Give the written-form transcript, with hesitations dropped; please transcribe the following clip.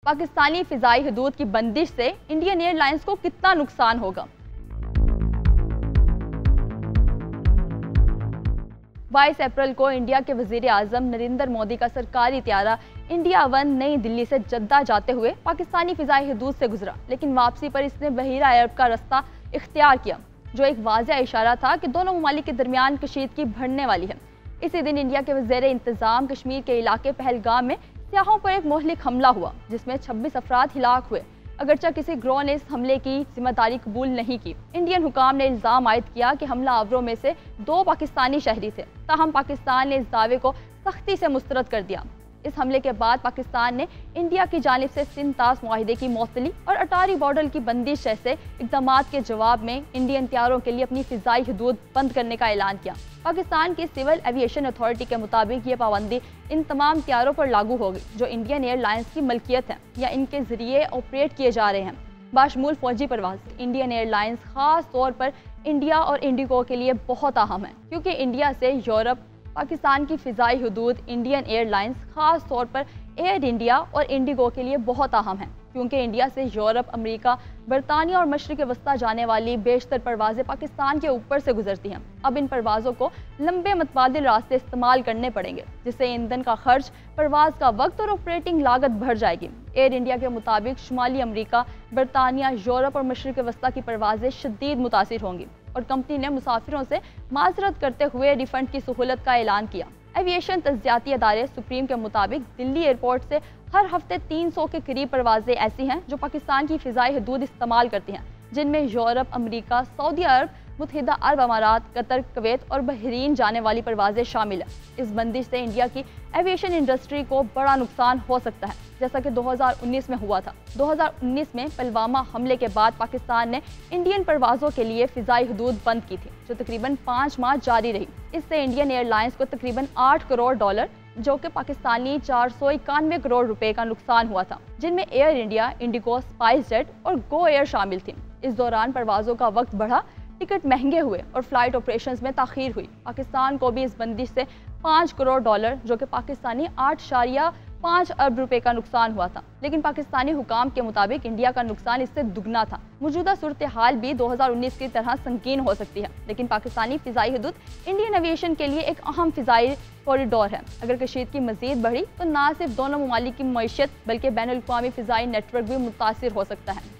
पाकिस्तानी फ़िज़ाई हदूद की बंदिश से इंडियन एयरलाइंस को कितना नुकसान होगा। 22 अप्रैल को इंडिया के वज़ीर आज़म नरेंद्र मोदी का सरकारी त्यारा इंडिया 1 नई दिल्ली से जद्दा जाते हुए पाकिस्तानी फ़िज़ाई हदूद से गुजरा, लेकिन वापसी पर इसने बहीरा अरब का रास्ता इख्तियार किया, जो एक वाज़ेह इशारा था कि दोनों ममालिक के दरमियान कशीदगी बढ़ने वाली है। इसी दिन इंडिया के वज़ीर इंतज़ाम कश्मीर के इलाके पहलगाम में सियाहों पर एक मोहलिक हमला हुआ, जिसमें 26 अफराद हिलाक हुए। अगरचे किसी ग्रोह ने इस हमले की जिम्मेदारी कबूल नहीं की। इंडियन हुकाम ने इल्ज़ाम आयद किया कि हमला आवरों में से 2 पाकिस्तानी शहरी थे, ताहम पाकिस्तान ने इस दावे को सख्ती से मुस्तरद कर दिया। इस हमले के बाद पाकिस्तान ने इंडिया की जानिब से सिंध-तास मुआहिदे की मौतली और अटारी बॉर्डर की बंदिश जैसे इक़दाम के जवाब में इंडियन तैयारों के लिए अपनी फ़िज़ाई हदूद बंद करने का ऐलान किया। पाकिस्तान की सिविल एविएशन अथॉरिटी के मुताबिक ये पाबंदी इन तमाम तैयारों पर लागू होगी जो इंडियन एयरलाइंस की मलकियत है या इनके ज़रिए ऑपरेट किए जा रहे हैं। बाशमूल फ़ौजी परवाज़ इंडियन एयरलाइंस ख़ास तौर पर इंडिया और इंडिगो के लिए बहुत अहम है, क्योंकि इंडिया से यूरोप, पाकिस्तान की फ़िज़ाई हदूद इंडियन एयरलाइंस ख़ास तौर पर एयर इंडिया और इंडिगो के लिए बहुत अहम है, क्योंकि इंडिया से यूरोप, अमेरिका, बरतानिया और मशरिक़ वस्ता जाने वाली बेशतर परवाज़ें पाकिस्तान के ऊपर से गुजरती हैं। अब इन परवाज़ों को लंबे मुतबादिल रास्ते इस्तेमाल करने पड़ेंगे, जिससे ईंधन का खर्च, परवाज़ का वक्त और ऑपरेटिंग लागत बढ़ जाएगी। एयर इंडिया के मुताबिक शुमाली अमेरिका, बरतानिया, यूरोप और मशरिक़ वस्ता की परवाज़ें शदीद मुतासिर होंगी और कंपनी ने मुसाफिरों से माजरत करते हुए रिफंड की सहूलत का ऐलान किया। एविएशन तज्जियाती अदारे सुप्रीम के मुताबिक दिल्ली एयरपोर्ट से हर हफ्ते 300 के करीब परवाज़ें ऐसी हैं जो पाकिस्तान की फ़िज़ाई हदूद इस्तेमाल करती हैं, जिनमें यूरोप, अमेरिका, सऊदी अरब, मुत्तहिदा अरब अमारात, कतर, कुवैत और बहरीन जाने वाली परवाज़ें शामिल हैं। इस बंदिश से इंडिया की एविएशन इंडस्ट्री को बड़ा नुकसान हो सकता है, जैसा कि 2019 में हुआ था। 2019 में पुलवामा हमले के बाद पाकिस्तान ने इंडियन परवाज़ों के लिए फ़िज़ाई हदूद बंद की थी, जो तकरीबन 5 माह जारी रही। इससे इंडियन एयरलाइंस को तकरीबन $8 करोड़, जो कि पाकिस्तानी 491 करोड़ रुपए का नुकसान हुआ था, जिनमें air India, Indigo, spice jet और गो एयर शामिल थी। इस दौरान परवाज़ों का वक्त बढ़ा, टिकट महंगे हुए और फ्लाइट ऑपरेशंस में ताख़ीर हुई। पाकिस्तान को भी इस बंदिश से $5 करोड़, जो कि पाकिस्तानी 8.5 अरब रुपए का नुकसान हुआ था, लेकिन पाकिस्तानी हुकाम के मुताबिक इंडिया का नुकसान इससे दुगना था। मौजूदा सूरत हाल भी 2019 की तरह संगीन हो सकती है, लेकिन पाकिस्तानी फ़िज़ाई हदूद इंडियन एविएशन के लिए एक अहम फ़िज़ाई कॉरिडोर है। अगर कशीदगी मज़ीद बढ़ी तो न सिर्फ दोनों ममालिक की मईशत बल्कि बैनुल अक़वामी फ़िज़ाई नेटवर्क भी मुतासिर हो सकता है।